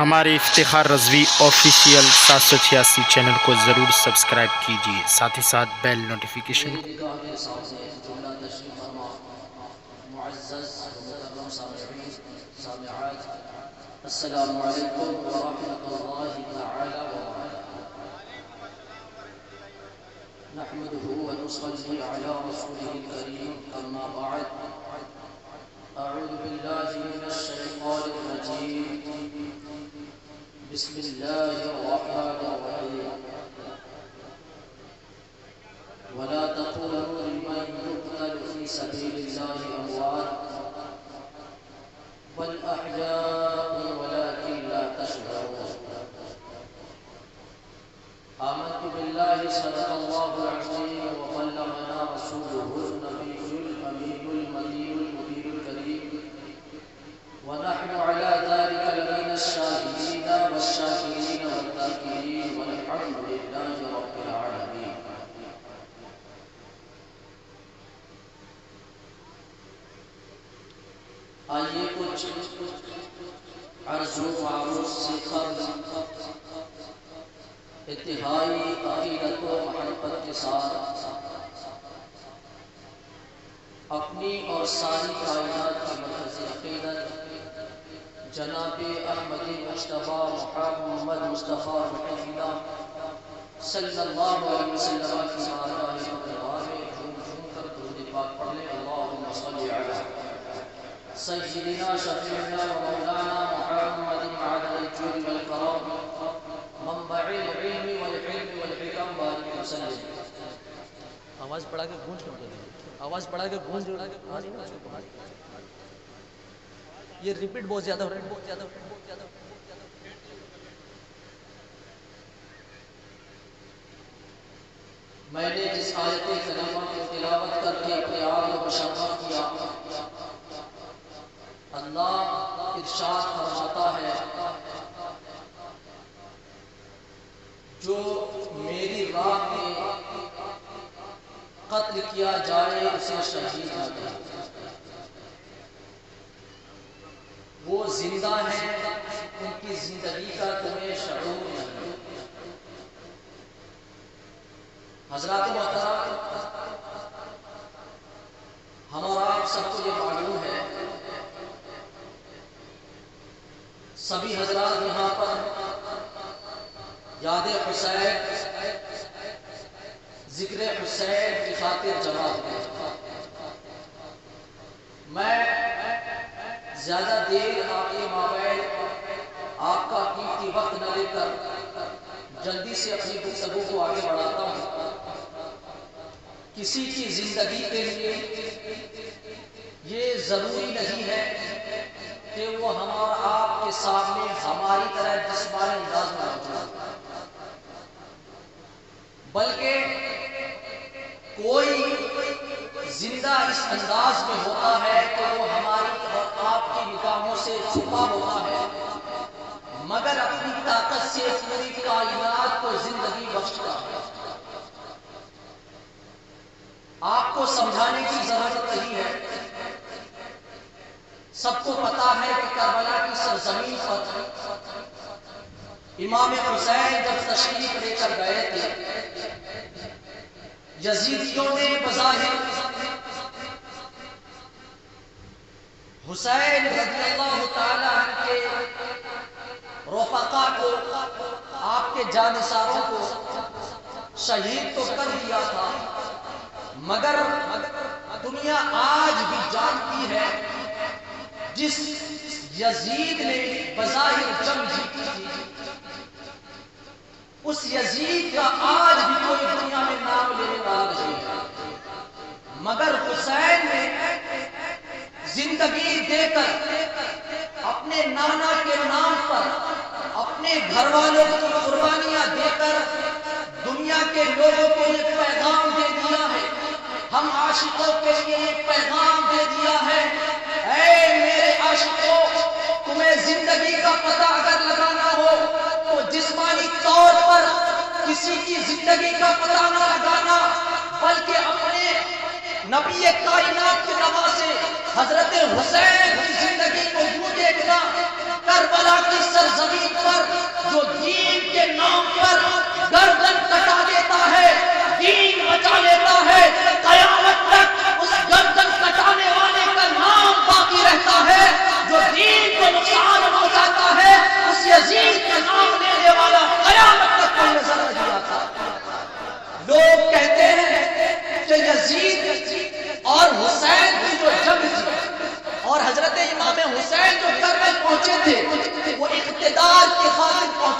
ہمارے Iftikhar Rizvi official 786 channel کو ضرور سبسکرائب کیجیے، ساتھ ہی ساتھ بیل نوٹیفیکیشن میری نگاہ کے سامنے جملہ تشریف فرما معزز و مکرم سامعین سامعات، السلام علیکم ورحمۃ اللہ تعالی وبرکاتہ۔ نحمده ونصلي على رسوله الكريم، اما بعد، اعوذ باللہ من الشیطان الرجیم، بسم اللہ الرحمن الرحیم۔ ولا تقولوا لمن يقتل في سبيل الله أموات بل أحياء ولكن لا تشعرون۔ آمنت بالله صدق الله العظيم وبلغنا رسوله النبي الأمين المدين المدير الكريم، ونحن على ذلك لمن الشاهدين والشاكرين والذاكرين والحمد لله رب العالمين۔ آئیے کچھ عرض و معروض سے قبل انتہائی عقیدت و محبت کے ساتھ اپنی اور ساری کائنات کی مرکز عقیدت جناب احمد مجتبی محمد مصطفیٰ رحمہ صلی اللہ علیہ وسلم کی بارگاہ مقدس میں جھوم جھوم کر درود پاک پڑھ لیں۔ اللہم صلی علی سیدنا شفیعنا و مولانا محمد معدن الجود والکرم منبع العلم والحلم والحکم بارک وسلم۔ آواز بڑھا کے گونج کر دیں، آواز بڑھا کے گونج یہ ریپیٹ بہت زیادہ ہو رہا ہے، بہت زیادہ میں نے جس آیت کریمہ کی تلاوت کر کے اپنے آپ کو مشرف کیا، اللہ ارشاد فرماتا ہے جو میری راہ میں قتل کیا جائے اسے شہید نہ کرے، وہ زندہ ہیں ان کی زندگی کا تمہیں شعور نہیں۔ حضرات محترم، ہم اور آپ سب کو یہ معلوم ہے، سبھی حضرات یہاں پر یاد حسین، ذکر حسین کی خاطر جمع ہوئے۔ میں زیادہ دیر آپ کے مابین آپ کا قیمتی وقت نہ لے کر جلدی سے اپنی گفتگو کو آگے بڑھاتا ہوں۔ کسی کی زندگی کے لیے یہ ضروری نہیں ہے کہ وہ ہمارا آپ کے سامنے ہماری طرح جسمانی انداز میں موجود ہے، بلکہ کوئی زندہ اس انداز میں ہوتا ہے کہ وہ ہماری اور آپ کی نگاہوں سے چھپا ہوتا ہے، مگر اپنی طاقت سے پوری کائنات کو زندگی بخشتا ہے۔ آپ کو سمجھانے کی ضرورت نہیں ہے، سب کو پتا ہے کہ کربلا کی سرزمین پر امام حسین جب تشریف لے کر گئے تھے، یزیدیوں نے بظاہر حسین رضی اللہ تعالی عنہ کے رفقا کو، آپ کے جانثاروں کو شہید تو کر دیا تھا، مگر دنیا آج بھی جانتی ہے جس یزید نے بظاہر جنگ جیتی تھی، اس یزید کا آج بھی کوئی دنیا میں نام لینے والا نہیں ہے، مگر حسین نے زندگی دے کر اپنے نانا کے نام پر اپنے گھر والوں کو قربانیاں دے کر دنیا کے لوگوں کو یہ پیغام دے دیا ہے، ہم عاشقوں کے لیے یہ پیغام دے دیا ہے، اے میرے عاشقوں، تمہیں زندگی کا پتہ اگر لگانا ہو تو جسمانی طور پر کسی کی زندگی کا پتہ نہ لگانا، بلکہ اپنے نبی کائنات کے نواسے حضرت حسین کی زندگی کو یوں دیکھنا، کربلا کی سرزمین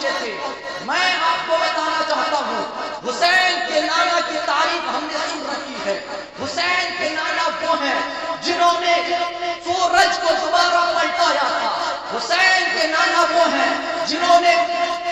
پہنچے تھے. میں آپ کو بتانا چاہتا ہوں حسین کے نانا کی تعریف ہم نے سن رکھی ہے. حسین کے نانا وہ ہیں جنہوں نے سورج کو دوبارہ پلٹایا تھا. حسین کے نانا وہ ہیں جنہوں نے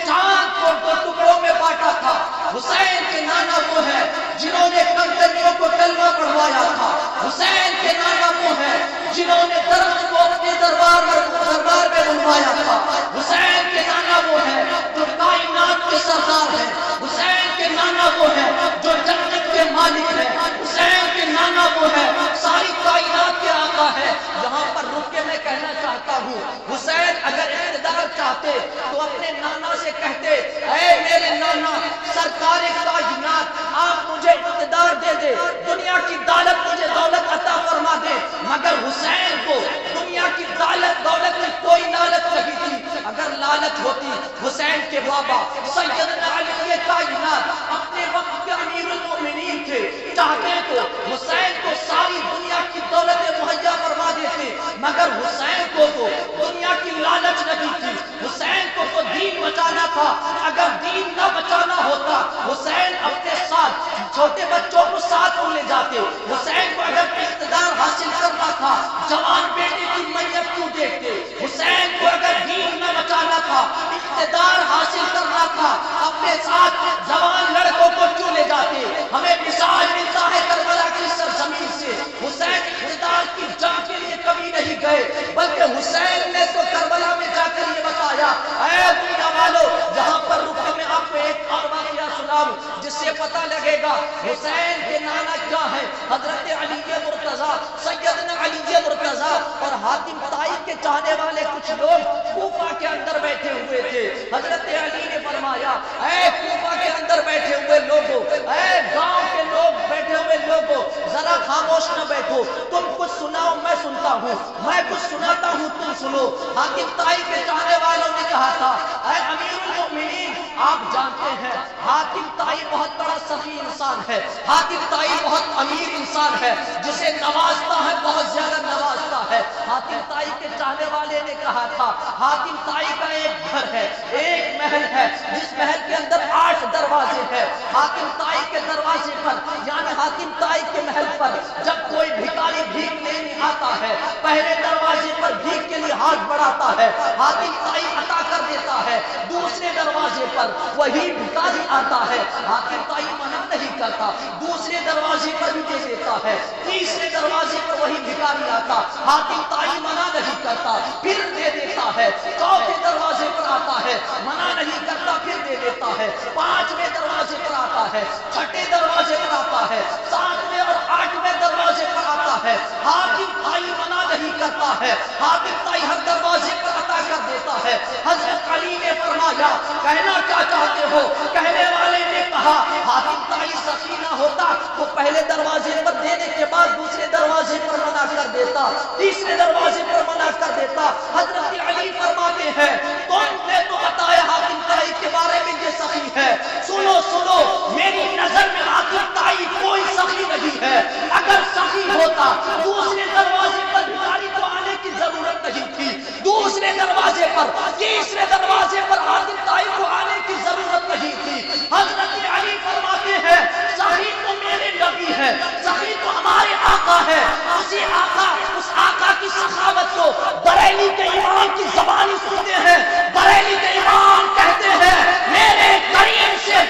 چاند کو دو ٹکڑوں میں بانٹا تھا. حسین کے نانا وہ ہیں جنہوں نے کنکریوں کو کلمہ پڑھوایا تھا. حسین کے نانا وہ ہیں جنہوں نے درخت کو اپنے دربار میں بنوایا تھا. حسین کے نانا وہ ہیں جو کائنات کے سردار ہیں. حسین کے نانا وہ ہیں جو جنت کے مالک ہیں. حسین کے نانا وہ ہیں ساری کائنات کے آقا ہے. یہاں پر رک کے میں کہنا چاہتا ہوں حسین اگر اقتدار چاہتے تو اپنے نانا سے کہتے اے میرے نانا سرکار کائنات آپ مجھے اقتدار دے دے, دنیا کی دولت مجھے دولت عطا فرما دے. مگر حسین کو دنیا کی دولت میں کوئی لالچ نہیں تھی. اگر لالچ ہوتی حسین کے بابا سیدنا علی کائنات اپنے وقت کے امیر المومنین تھے, چاہتے تو حسین کو ساری دنیا کی دولت مہیا فرما دیتے. مگر حسین کو تو دنیا کی لالچ نہیں تھی. حسین کو تو دین بچانا تھا. اگر دین نہ بچانا ہوتا حسین اپنے ساتھ چھوٹے بچوں کو ساتھ لے جاتے. حسین کو اگر اقتدار حاصل کرنا تھا جوان بیٹے کی میت کیوں دیکھتے. حسین کو اگر دین نہ بچانا تھا اقتدار حاصل کرنا تھا اپنے ساتھ جوان لڑکوں کو کیوں لے جاتے. ہمیں مثال ملتا ہے کربلا کی سرزمین سے. حسین اقتدار کی جنگ کے لیے کبھی نہیں گئے بلکہ حسین نے تو کربلا میں جا کر یہ بتایا اے دنیا والو. جہاں پر رکا میں آپ کو ایک اور واقعہ سناؤں جس سے پتہ لگے گا حسین کے نانا کیا ہے. حضرت علی مرتضیٰ سیدنا علی مرتضیٰ اور حاتم طائی کے چاہنے والے کچھ لوگ کوفہ کے اندر بیٹھے ہوئے تھے. حضرت علی نے فرمایا اے کوفہ کے اندر بیٹھے ہوئے لوگوں, اے گاؤں کے لوگ بیٹھے ہوئے لوگوں, ذرا خاموش نہ بیٹھو. تم کچھ سناؤ میں سنتا ہوں, میں کچھ سناتا ہوں تم سنو. حاتم طائی کے چاہنے والوں نے کہا تھا اے امیر المؤمنین آپ جانتے ہیں حاتم طائی بہت بڑا سخی انسان ہے. حاتم طائی بہت امیر انسان ہے جسے نوازتا ہے, بہت زیادہ نوازتا ہے. حاتم طائی کے چاہنے والے نے کہا تھا حاتم طائی کا ایک گھر ہے, ایک محل ہے جس محل کے اندر 8 دروازے ہیں. حاتم طائی کے دروازے پر یعنی حاتم طائی کے محل پر جب کوئی بھکاری بھیک لینے آتا ہے پہلے دروازے پر بھیک کے لیے ہاتھ بڑھاتا ہے, حاتم طائی عطا کر دیتا ہے. دوسرے دروازے پر وہی بھکاری آتا ہے, حاتم طائی منع نہیں کرتا, دوسرے دروازے پر بھی دے دیتا ہے. تیسرے دروازے پر وہی بھکاری آتا, حاتم طائی منع نہیں کرتا, پھر دے دیتا ہے. چوتھے دروازے پر آتا ہے, منع نہیں کرتا, پھر دے دیتا ہے. 5ویں دروازے پر آتا ہے, 6ٹھے دروازے پر آتا ہے, 7ویں اور 8ویں دروازے پر آتا ہے. حاتم طائی منع نہیں کرتا ہے, حاتم طائی ہر دروازے پر عطا کر دیتا ہے. حضرت علی نے فرمایا کہنا کیا چاہتے ہو. کہنے والے نے کہا حاتم طائی سخی نہ ہوتا تو پہلے دروازے پر دینے کے بعد دوسرے دروازے پر منع کر دیتا, تیسرے دروازے پر منع کر دیتا. حضرت علی فرماتے ہیں تم نے تو بتایا حاتم طائی کے بارے میں یہ سخی ہے. سنو سنو, میری نظر میں حاتم طائی کوئی سخی نہیں ہے. اگر سخی ہوتا دوسرے دروازے پر بھکاری کو آنے کی ضرورت نہیں تھی. دوسرے دروازے پر, تیسرے دروازے پر حاتم طائی کو آنے کی ضرورت نہیں تھی. حضرت علی فرماتے ہیں سخی تو میرے نبی ہے, سخی تو ہمارے آقا ہے. اسی آقا, اس آقا کی سخاوت کو بریلی کے امام کی زبانی سنتے ہیں. بریلی کے امام کہتے ہیں میرے کریم سے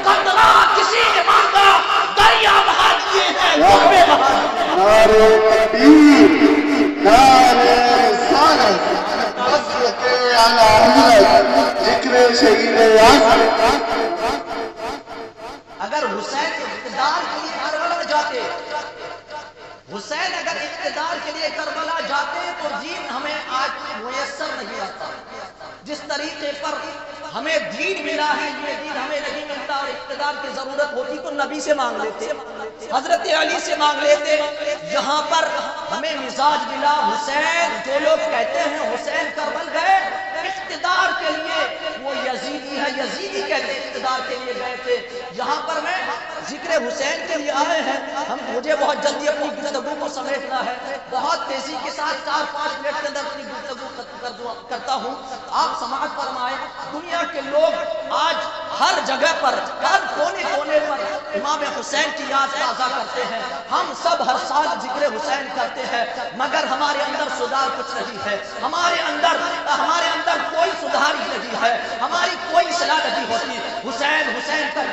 قطرہ کسی نے مانگا, دریا بہا دیے ہیں, گربے بہا دیے ہیں. نعرے تکبیر, نعرے رسالت, تصدیق علی حضرت, ذکر شہید اعظم. اگر حسین اقتدار کے لیے کربلا جاتے, حسین اگر اقتدار کے لیے کربلا جاتے تو دین ہمیں آج میسر نہیں آتا. جس طریقے پر ہمیں دین ملا ہے یہ دین ہمیں نہیں ملتا, اور اقتدار کی ضرورت ہوتی تو نبی سے مانگ لیتے, حضرت علی سے مانگ لیتے. جہاں پر ہمیں مزاج ملا حسین, جو لوگ کہتے ہیں حسین کربل گئے اقتدار کے لیے, وہ یزیدی ہے, یزیدی کہتے اقتدار کے لیے گئے تھے. یہاں پر میں ذکر حسین کے لیے آئے ہیں. مجھے بہت جلدی اپنی گفتگو کو سمیٹنا ہے. بہت تیزی کے ساتھ 4-5 منٹ کے اندر اپنی گفتگو ختم کرتا ہوں. آپ سماعت فرمائیں. دنیا کے لوگ آج ہر جگہ پر، ہر کونے کونے پر امام حسین کی یاد تازہ کرتے ہیں. ہم سب ہر سال ذکر حسین کرتے ہیں، مگر ہمارے اندر سدھار کچھ نہیں ہے. ہمارے اندر کوئی سدھار ہی نہیں ہے. ہماری کوئی اصلاح نہیں ہوتی. حسین حسین کر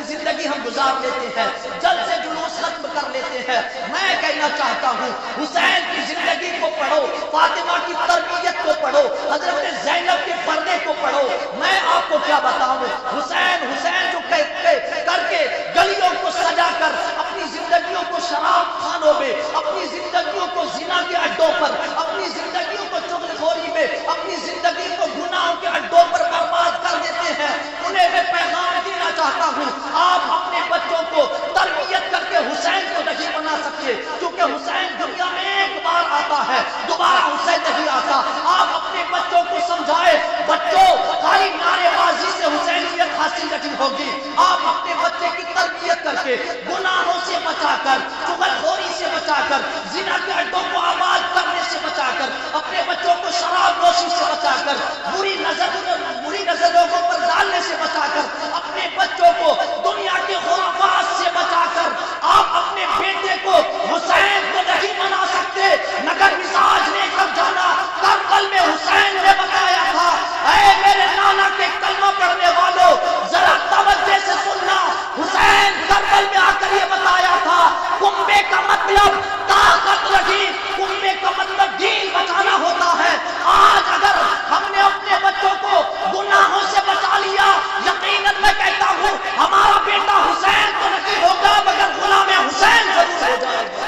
زندگی ہم گزار لیتے ہیں، جلد سے جلوس ختم کر لیتے ہیں. میں کہنا چاہتا ہوں حسین کی زندگی کو پڑھو، فاطمہ کی تربیت کو پڑھو، حضرت زینب کے پردے کو پڑھو. میں آپ کو کیا بتاؤں، حسین حسین جو کر کے گلیوں کو سجا کر اپنی زندگیوں کو شراب خانوں میں، اپنی زندگیوں کو زنا کے اڈوں پر، اپنی زندگیوں کو چغل خوری میں، اپنی زندگی کو گناہوں کے اڈوں پر برباد کر دیتے ہیں. انہیں میں پیغام دینا چاہتا ہوں، آپ اپنے بچوں کو تربیت کر کے حسین کو نہیں بنا سکتے، کیونکہ حسین دنیا میں ایک بار آتا ہے، دوبارہ حسین نہیں آتا. آپ اپنے بچوں کو سمجھائے، بچوں خالی نعرے بازی سے حسینیت حاصل نہیں ہوگی. آپ اپنے بچے کی تربیت کر کے گناہوں سے بچا کر، چغل خوری سے بچا کر، زنا کے اڈوں کو آباد کرنے سے بچا کر، اپنے بچوں کو شراب نوشی سے بچا کر، بری نظروں پر ڈالنے سے بچا کر، اپنے بچوں کو دنیا کے خرافات سے بچا کر، آپ اپنے بیٹے کو حسین کو نہیں بنا سکتے. مگر مزاج نے کب جانا، کربل میں حسین نے بتایا تھا. اے میرے نانا کے کلمہ پڑھنے والوں، ذرا توجہ سے سننا. حسین کربل میں آ کر یہ بتایا تھا، کنبے کا مطلب طاقت نہیں، کنبے کا مطلب دین بچانا ہوتا ہے. آج اگر ہم نے اپنے بچوں کو گناہوں سے بچا لیا، یقیناً میں کہتا ہوں ہمارا بیٹا حسین تو نہیں ہوگا مگر غلام حسین ضرور ہو جائے گا.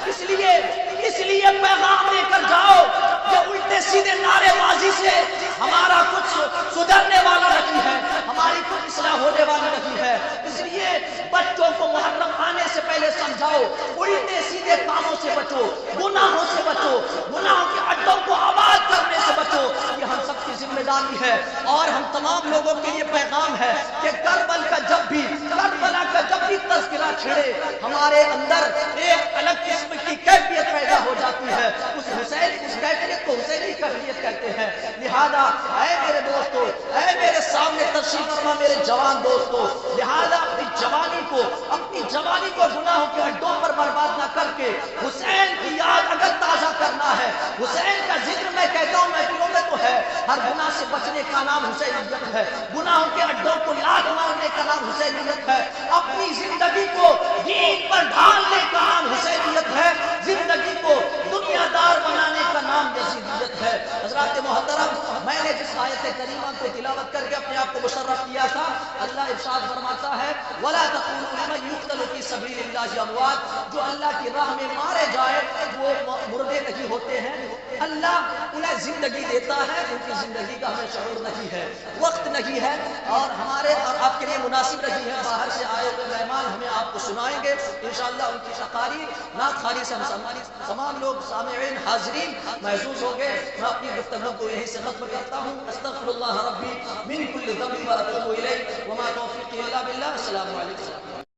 اس لیے پیغام دے کر جاؤ کہ الٹے سیدھے نعرے بازی سے ہمارا کچھ سدھرنے والا نہیں ہے، ہماری کچھ اصلاح ہونے والی نہیں ہے. اس لیے بچوں کو محرم آنے سے پہلے سمجھاؤ، الٹے سیدھے کاموں سے بچو، گناہوں سے بچو، گناہوں کے اڈوں کو آباد کرنے سے بچو. یہ ہم سب کی ذمہ داری ہے. اور ہم تمام لوگوں کے لیے پیغام ہے کہ کربلا کا جب بھی تذکرہ چھڑے، ہمارے اندر ایک الگ قسم کی کیفیت پیدا ہو جاتی ہے. اس کیفیت کو حسینی کیفیت کہتے ہیں. لہذا اے میرے دوستو، اے میرے سامنے تشریف فرما میرے جوان دوستو، لہذا اپنی جوانی کو گناہوں کے اڈوں پر برباد نہ کر کے حسین کی یاد اگر تازہ کرنا ہے، حسین کا ذکر میں کہتا ہوں میں دلوں میں تو ہے. ہر گناہ سے بچنے کا نام حسینیت ہے، گناہوں کے اڈوں کو یاد مارنے کا نام حسینیت ہے، اپنی زندگی کو دین پر ڈھالنے کا نام حسینیت ہے، زندگی کو دنیا دار بنانے کا نام یزیدیت ہے. حضرات محترم، میں نے جس آیت کریمہ کو تلاوت کر کے اپنے آپ کو مشرف کیا تھا، اللہ ارشاد فرماتا ہے وَلَا تَقُولُوا لِمَن يُقْتَلُ فِي سَبِيلِ اللَّهِ أَمْوَاتٌ، جو اللہ کی راہ میں مارے جائے وہ مردے نہیں ہوتے ہیں. اللہ انہیں زندگی دیتا ہے، ان کی زندگی کا ہمیں شعور نہیں ہے، وقت نہیں ہے، اور ہمارے اور آپ کے لیے مناسب نہیں ہے. باہر سے آئے ہوئے مہمان ہمیں آپ کو سنائیں گے انشاءاللہ. ان کی تقاریر نعت خوانی سے تمام لوگ سامعین حاضرین محظوظ ہو گئے. میں اپنی گفتگو کو یہیں سے ختم کرتا ہوں. استغفر اللہ ربی من کل ذنب واتوب الیہ وما توفیقی الا باللہ. السلام علیکم.